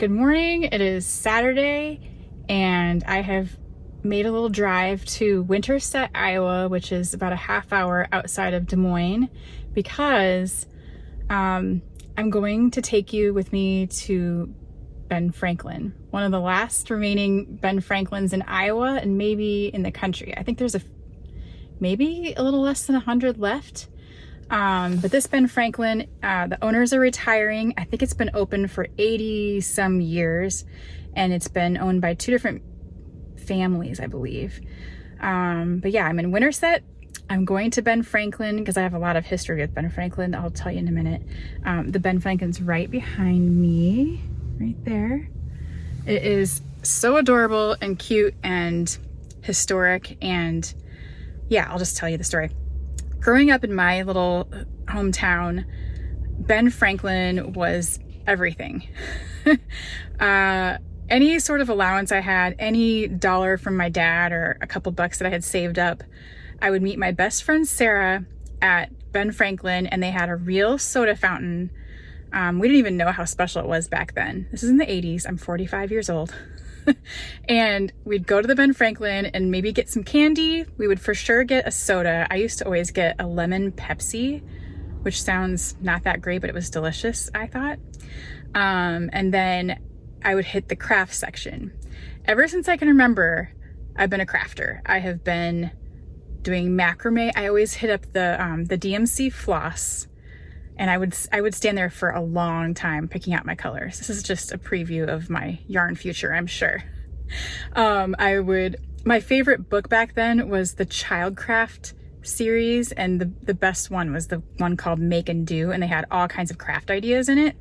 Good morning. It is Saturday and I have made a little drive to Winterset, Iowa, which is about a half hour outside of Des Moines, because I'm going to take you with me to Ben Franklin, one of the last remaining Ben Franklins in Iowa and maybe in the country. I think there's maybe a little less than 100 left. But this Ben Franklin, the owners are retiring. I think it's been open for 80 some years, and it's been owned by two different families, I believe. But yeah, I'm in Winterset. I'm going to Ben Franklin because I have a lot of history with Ben Franklin. I'll tell you in a minute. The Ben Franklin's right behind me, right there. It is so adorable and cute and historic, and yeah, I'll just tell you the story. Growing up in my little hometown, Ben Franklin was everything. Any sort of allowance I had, any dollar from my dad or a couple bucks that I had saved up, I would meet my best friend Sarah at Ben Franklin, and they had a real soda fountain. We didn't even know how special it was back then. This is in the 80s. I'm 45 years old. And we'd go to the Ben Franklin and maybe get some candy. We would for sure get a soda. I used to always get a lemon Pepsi, which sounds not that great, but it was delicious, I thought. And then I would hit the craft section. Ever since I can remember, I've been a crafter. I have been doing macrame. I always hit up the DMC floss, and I would stand there for a long time picking out my colors. This is just a preview of my yarn future, I'm sure. My favorite book back then was the Childcraft series, and the best one was the one called Make and Do, and they had all kinds of craft ideas in it.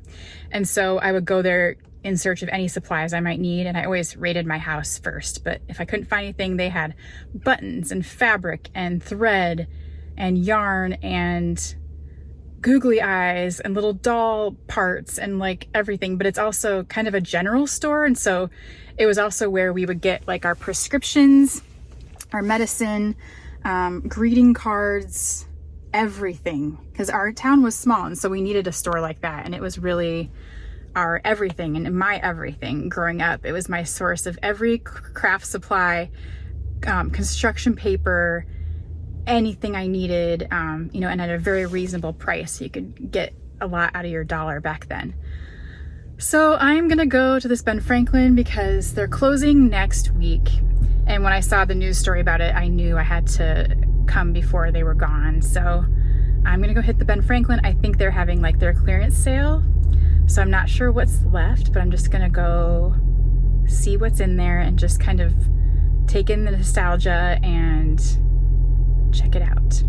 And so I would go there in search of any supplies I might need, and I always raided my house first. But if I couldn't find anything, they had buttons and fabric and thread and yarn and googly eyes and little doll parts and like everything. But it's also kind of a general store, and so it was also where we would get like our prescriptions, our medicine, greeting cards, everything, because our town was small, and so we needed a store like that. And it was really our everything and my everything growing up. It was my source of every craft supply, construction paper, anything I needed, and at a very reasonable price. So you could get a lot out of your dollar back then. So I'm gonna go to this Ben Franklin because they're closing next week. And when I saw the news story about it, I knew I had to come before they were gone. So I'm gonna go hit the Ben Franklin. I think they're having like their clearance sale, so I'm not sure what's left, but I'm just gonna go see what's in there and just kind of take in the nostalgia and check it out.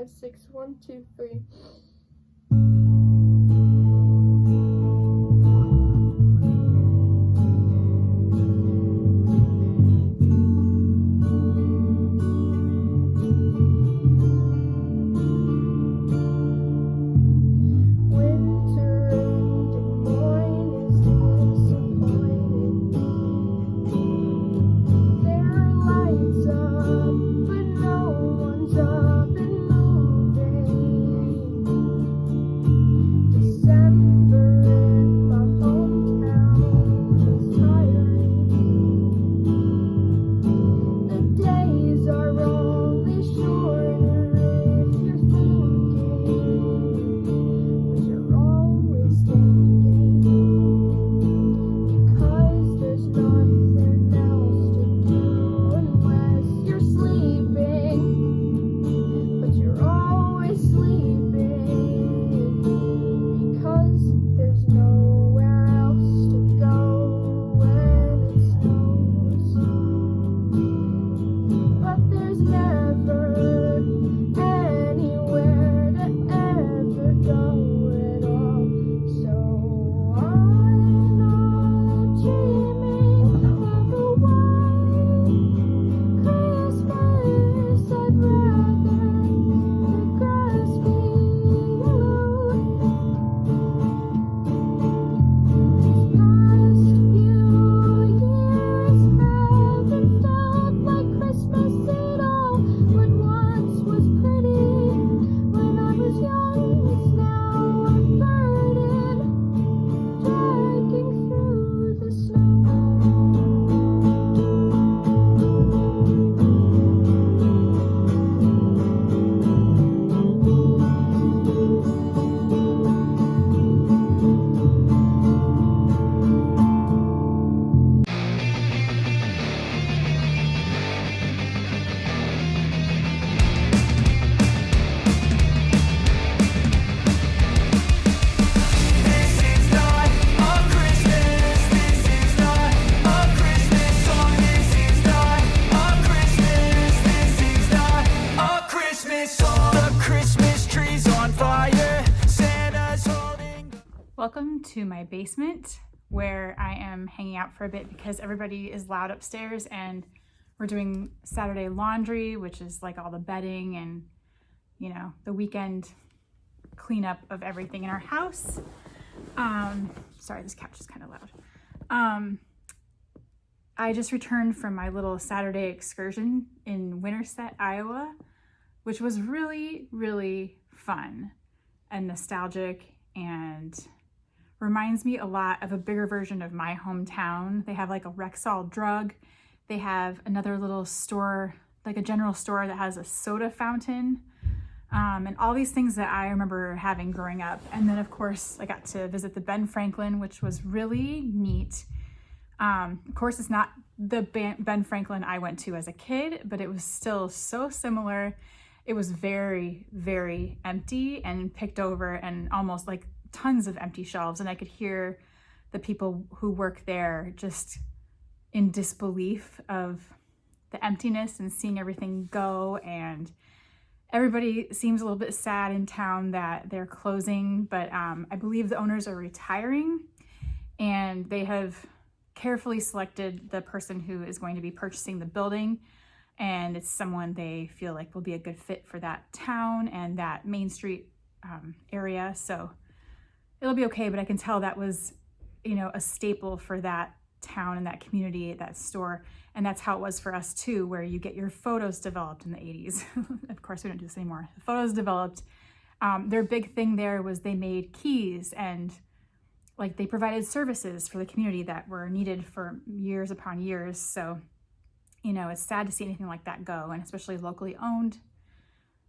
5, 6, 1, 2, 3. Welcome to my basement where I am hanging out for a bit because everybody is loud upstairs and we're doing Saturday laundry, which is like all the bedding and, you know, the weekend cleanup of everything in our house. Sorry, this couch is kind of loud. I just returned from my little Saturday excursion in Winterset, Iowa, which was really, really fun and nostalgic and reminds me a lot of a bigger version of my hometown. They have like a Rexall drug. They have another little store, like a general store that has a soda fountain, and all these things that I remember having growing up. And then of course I got to visit the Ben Franklin, which was really neat. Of course it's not the Ben Franklin I went to as a kid, but it was still so similar. It was very, very empty and picked over and almost like tons of empty shelves, and I could hear the people who work there just in disbelief of the emptiness and seeing everything go. And everybody seems a little bit sad in town that they're closing, but I believe the owners are retiring and they have carefully selected the person who is going to be purchasing the building, and it's someone they feel like will be a good fit for that town and that Main Street area. So it'll be okay, but I can tell that was, you know, a staple for that town and that community, that store. And that's how it was for us too, where you get your photos developed in the 80s. Of course, we don't do this anymore. The photos developed. Their big thing there was they made keys and like they provided services for the community that were needed for years upon years. So, you know, it's sad to see anything like that go, and especially locally owned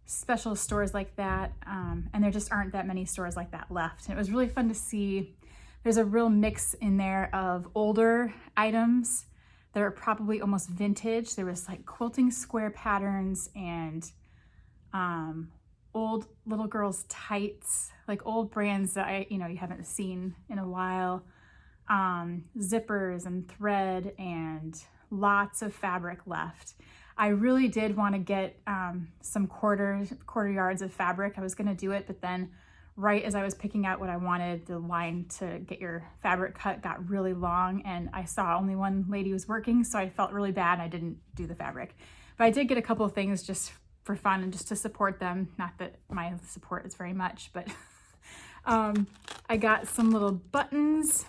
special stores like that. And there just aren't that many stores like that left. And it was really fun to see. There's a real mix in there of older items that are probably almost vintage. There was like quilting square patterns and old little girls' tights, like old brands that you haven't seen in a while. Zippers and thread and lots of fabric left. I really did want to get some quarter yards of fabric. I was going to do it, but then right as I was picking out what I wanted, the line to get your fabric cut got really long, and I saw only one lady was working, so I felt really bad and I didn't do the fabric. But I did get a couple of things just for fun and just to support them. Not that my support is very much, but I got some little buttons.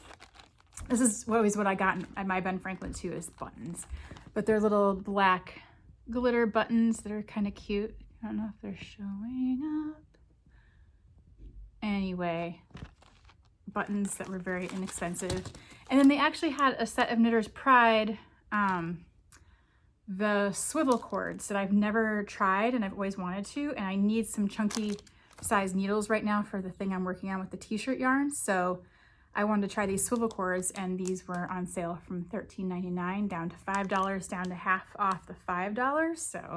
This is always what I got at my Ben Franklin too, is buttons. But they're little black glitter buttons that are kind of cute. I don't know if they're showing up. Anyway, buttons that were very inexpensive. And then they actually had a set of Knitter's Pride, the swivel cords that I've never tried and I've always wanted to, and I need some chunky size needles right now for the thing I'm working on with the t-shirt yarn. So I wanted to try these swivel cords, and these were on sale from $13.99 down to $5, down to half off the $5. So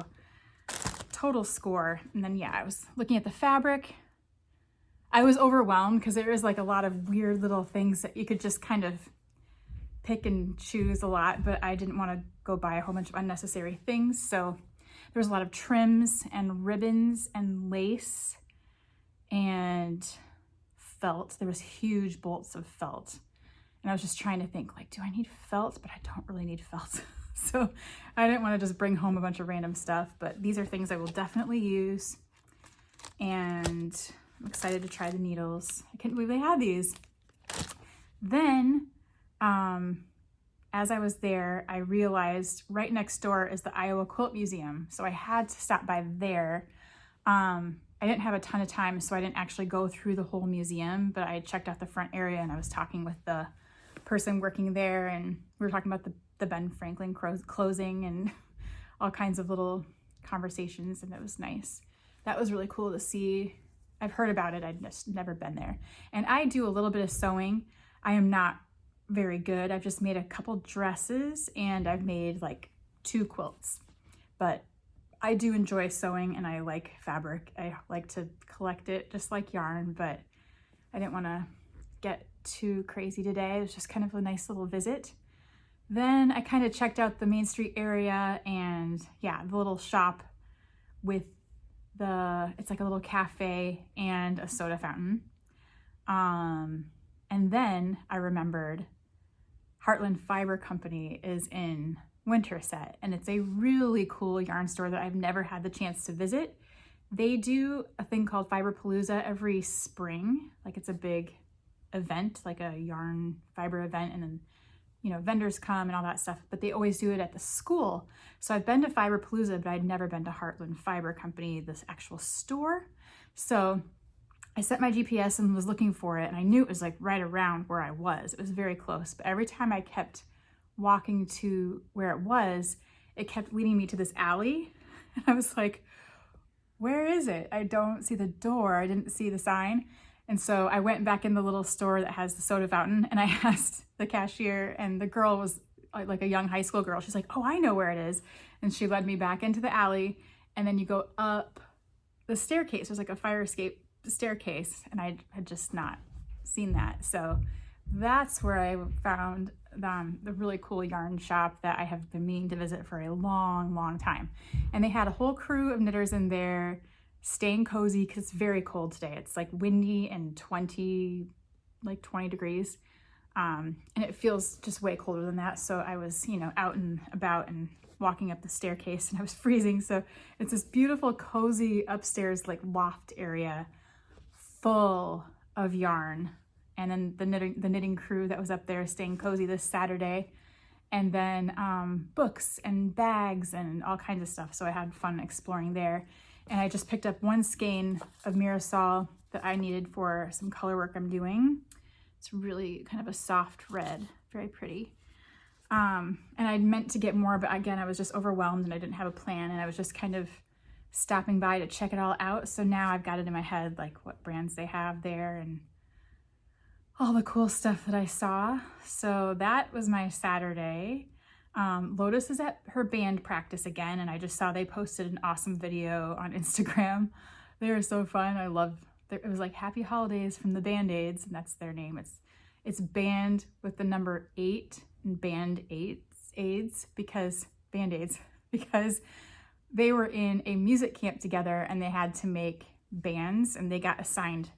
total score. And then yeah, I was looking at the fabric. I was overwhelmed because there is like a lot of weird little things that you could just kind of pick and choose a lot, but I didn't want to go buy a whole bunch of unnecessary things. So there's a lot of trims and ribbons and lace and felt. There was huge bolts of felt. And I was just trying to think, like, do I need felt? But I don't really need felt. So I didn't want to just bring home a bunch of random stuff, but these are things I will definitely use. And I'm excited to try the needles. I can't believe they had these. Then, as I was there, I realized right next door is the Iowa Quilt Museum. So I had to stop by there. I didn't have a ton of time, so I didn't actually go through the whole museum, but I checked out the front area and I was talking with the person working there, and we were talking about the Ben Franklin closing and all kinds of little conversations, and it was nice. That was really cool to see. I've heard about it, I'd just never been there. And I do a little bit of sewing. I am not very good. I've just made a couple dresses and I've made like 2 quilts, but I do enjoy sewing and I like fabric. I like to collect it just like yarn, but I didn't want to get too crazy today. It was just kind of a nice little visit. Then I kind of checked out the Main Street area, and yeah, the little shop with it's like a little cafe and a soda fountain. And then I remembered Heartland Fiber Company is in Winterset, and it's a really cool yarn store that I've never had the chance to visit. They do a thing called Fiberpalooza every spring. Like, it's a big event, like a yarn fiber event, and then, you know, vendors come and all that stuff, but they always do it at the school. So I've been to Fiberpalooza, but I'd never been to Heartland Fiber Company, this actual store. So I set my GPS and was looking for it, and I knew it was like right around where I was. It was very close, but every time I kept walking to where it was, it kept leading me to this alley. And I was like, where is it? I don't see the door. I didn't see the sign. And so I went back in the little store that has the soda fountain, and I asked the cashier, and the girl was like a young high school girl. She's like, oh, I know where it is. And she led me back into the alley, and then you go up the staircase. There's like a fire escape staircase, and I had just not seen that. So that's where I found the really cool yarn shop that I have been meaning to visit for a long, long time. And they had a whole crew of knitters in there, staying cozy because it's very cold today. It's like windy and 20 degrees. And it feels just way colder than that. So I was, you know, out and about and walking up the staircase, and I was freezing. So it's this beautiful, cozy upstairs, like loft area full of yarn. And then the knitting crew that was up there staying cozy this Saturday. And then books and bags and all kinds of stuff. So I had fun exploring there. And I just picked up one skein of Mirasol that I needed for some color work I'm doing. It's really kind of a soft red, very pretty. And I meant to get more, but again, I was just overwhelmed and I didn't have a plan, and I was just kind of stopping by to check it all out. So now I've got it in my head, like what brands they have there and all the cool stuff that I saw. So that was my Saturday. Lotus is at her band practice again, and I just saw they posted an awesome video on Instagram. They were so fun. I love it. Was like Happy Holidays from the Band-Aids, and that's their name. It's band with the number 8 and Band-Aids because Band-Aids. because they were in a music camp together and they had to make bands, and they got assigned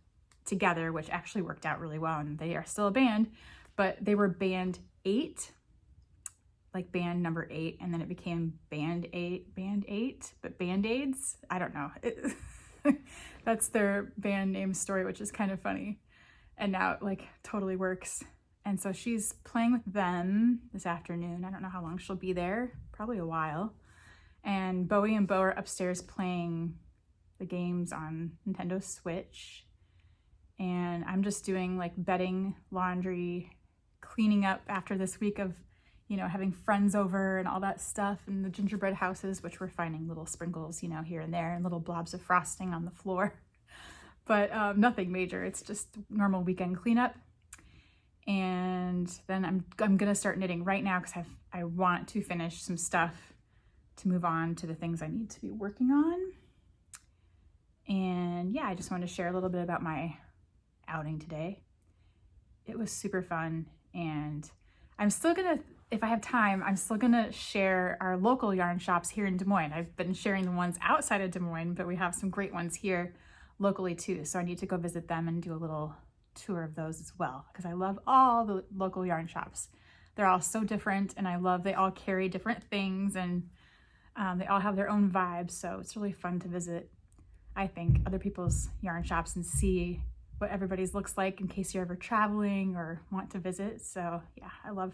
together, which actually worked out really well, and they are still a band, but they were band 8, like band number 8, and then it became band 8, but Band-Aids, I don't know. That's their band name story, which is kind of funny. And now it like totally works. And so she's playing with them this afternoon. I don't know how long she'll be there, probably a while. And Bowie and Bo are upstairs playing the games on Nintendo Switch. And I'm just doing like bedding, laundry, cleaning up after this week of, you know, having friends over and all that stuff, and the gingerbread houses, which we're finding little sprinkles, you know, here and there, and little blobs of frosting on the floor. But nothing major. It's just normal weekend cleanup. And then I'm gonna start knitting right now because I want to finish some stuff to move on to the things I need to be working on. And yeah, I just wanted to share a little bit about my outing today. It was super fun, and I'm still gonna, if I have time, I'm still gonna share our local yarn shops here in Des Moines. I've been sharing the ones outside of Des Moines, but we have some great ones here locally too. So I need to go visit them and do a little tour of those as well, because I love all the local yarn shops. They're all so different, and I love they all carry different things, and they all have their own vibes. So it's really fun to visit, I think, other people's yarn shops and see what everybody's looks like in case you're ever traveling or want to visit. So yeah, I love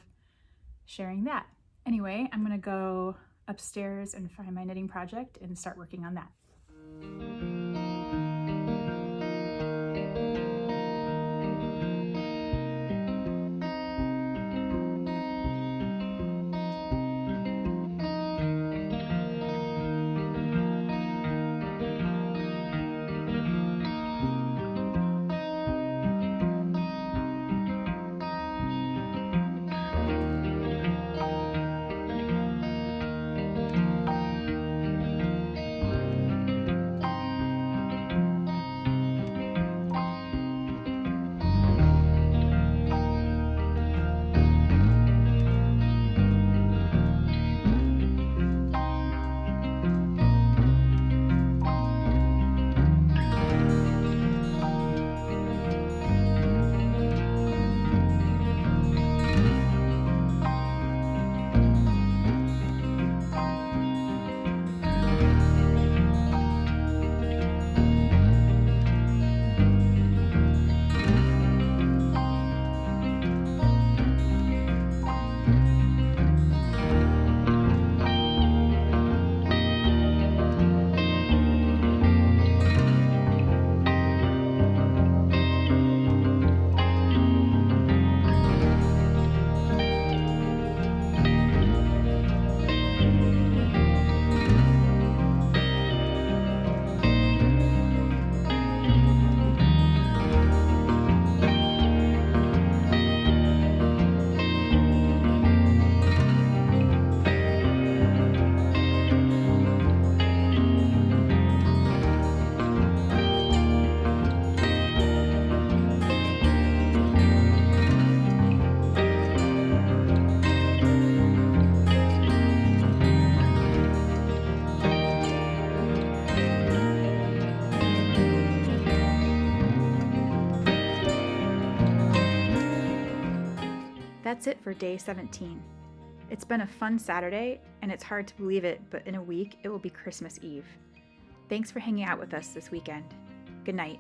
sharing that. Anyway, I'm gonna go upstairs and find my knitting project and start working on that. That's it for day 17. It's been a fun Saturday, and it's hard to believe it, but in a week it will be Christmas Eve. Thanks for hanging out with us this weekend. Good night.